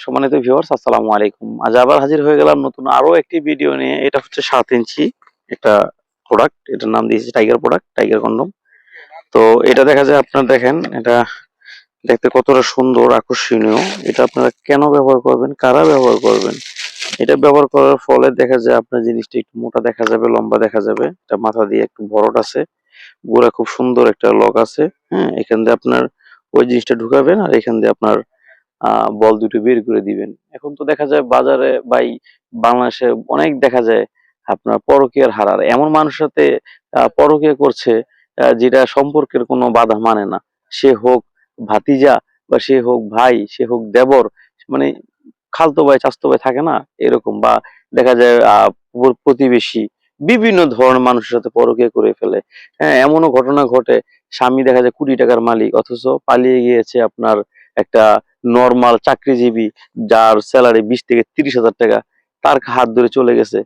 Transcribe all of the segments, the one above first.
সম্মানিত ভিউয়ার্স, আসসালামু আলাইকুম। আজ আবার হাজির হয়ে গেলাম নতুন আরো একটি ভিডিও নিয়ে। এটা হচ্ছে 7 ইঞ্চি একটা প্রোডাক্ট। এটার নাম দিয়েছি টাইগার প্রোডাক্ট, টাইগার কন্ডম। তো এটা দেখা যায়, আপনারা দেখেন এটা দেখতে কতটা সুন্দর, আকর্ষণীয়। এটা আপনারা কেন ব্যবহার করবেন, কারা ব্যবহার করবেন? এটা ব্যবহার করার ফলে দেখা যায় আপনার জিনিসটা একটু মোটা দেখা যাবে, লম্বা দেখা যাবে। এটা মাথা দিয়ে একটু ভরট আছে, গোড়া খুব সুন্দর একটা লক আছে। হ্যাঁ, এখান দিয়ে আপনার ওই জিনিসটা ঢুকাবেন আর এখান দিয়ে আপনার বল দুটো বের করে দিবেন। এখন তো দেখা যায় বাজারে বা বাংলাদেশে অনেক দেখা যায় আপনার পরকীয়ার হার। আর এমন মানুষের সাথে পরকীয়া করছে যেটা সম্পর্কের কোনো বাধা মানে না। সে হোক ভাতিজা বা সে হোক ভাই, সে হোক দেবর, মানে খালতো ভাই চাচতো ভাই থাকে না এরকম, বা দেখা যায় প্রতিবেশী, বিভিন্ন ধরনের মানুষের সাথে পরকীয়া করে ফেলে। হ্যাঁ, এমনও ঘটনা ঘটে, স্বামী দেখা যায় কোটি টাকার মালিক অথচ পালিয়ে গিয়েছে আপনার একটা নরমাল চাকরিজীবী, যার স্যালারি 20 থেকে 30 হাজার টাকা, তার হাত ধরে চলে গেছে।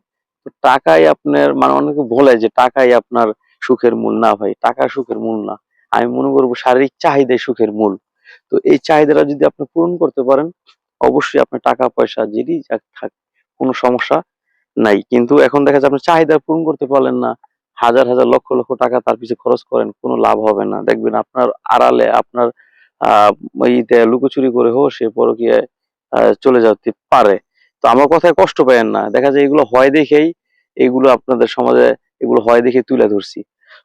তো টাকাই আপনার, মানে অনেকে বলে যে টাকাই আপনার সুখের মূল। না ভাই, টাকা সুখের মূল না। আমি মনে করবো শারীরিক চাহিদাই সুখের মূল। তো এই চাহিদাটা যদি আপনি পূরণ করতে পারেন, অবশ্যই আপনার টাকা পয়সা যেটি যাক থাক, কোনো সমস্যা নাই। কিন্তু এখন দেখা যায় আপনি চাহিদা পূরণ করতে পারলেন না, হাজার হাজার লক্ষ লক্ষ টাকা তার পিছে খরচ করেন, কোনো লাভ হবে না। দেখবেন আপনার আড়ালে আপনার আহ ইতে লুকোচুরি করে হোক সে পরকীয়ায় চলে যেতে পারে। তো আমার কথায় কষ্ট পাইয়েন না। দেখা যায় এগুলো হয় দেখেই, এগুলো আপনাদের সমাজে এগুলো হয় দেখে তুলে ধরছি।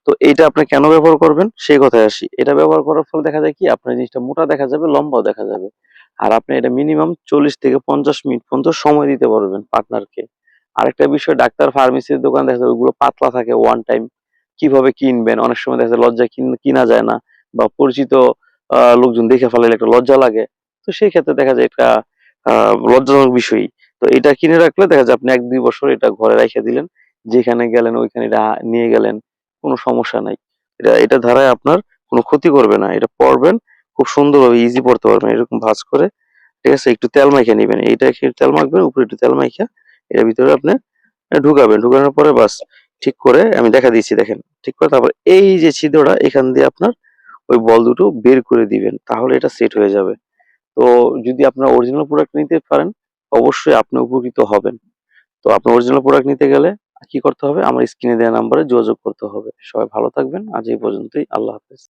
তো এইটা আপনি কেন ব্যবহার করবেন সেই কথায় আসি। এটা ব্যবহার করার ফলে দেখা যায় কি, আপনার জিনিসটা মোটা দেখা যাবে, লম্বাও দেখা যাবে। আর আপনি এটা মিনিমাম 40 থেকে 50 মিনিট পর্যন্ত সময় দিতে পারবেন পার্টনারকে। আরেকটা বিষয়, ডাক্তার ফার্মেসির দোকান দেখা যায় ওইগুলো পাতলা থাকে, ওয়ান টাইম কিভাবে কিনবেন, অনেক সময় দেখা যায় লজ্জায় কিনা যায় না, বা পরিচিত লোকজন দেখে ফেলালে একটা লজ্জা লাগে। তো সেই ক্ষেত্রে দেখা যায় একটা লজ্জাজনক বিষয়ই। তো এটা কিনে রাখলে দেখা যায় আপনি 1-2 বছর এটা ঘরে রেখে দিলেন, যেখানে গেলেন ওইখানে এটা নিয়ে গেলেন, কোনো সমস্যা নাই। এটা ধারায় আপনার কোনো ক্ষতি করবে না। এটা পড়বেন খুব সুন্দরভাবে, ইজি পড়তে পারবেন এরকম ভাঁজ করে। ঠিক আছে, একটু তেল মাইখা নিবেন, এইটা একটু তেল মাখবেন, উপরে একটু তেল মাইখা এর ভিতরে আপনি ঢুকাবেন। ঢুকানোর পরে বাস ঠিক করে আমি দেখা দিচ্ছি, দেখেন ঠিক করে, তারপর এই যে ছিদ্রটা এখান দিয়ে আপনার ওই বল দুটো বের করে দিবেন, তাহলে এটা সেট হয়ে যাবে। তো যদি আপনার অরিজিনাল প্রোডাক্ট নিতে পারেন, অবশ্যই আপনি উপকৃত হবেন। তো আপনার অরিজিনাল প্রোডাক্ট নিতে গেলে কি করতে হবে? আমার স্ক্রিনে দেওয়া নাম্বারে যোগাযোগ করতে হবে। সবাই ভালো থাকবেন। আজ এই পর্যন্তই। আল্লাহ হাফেজ।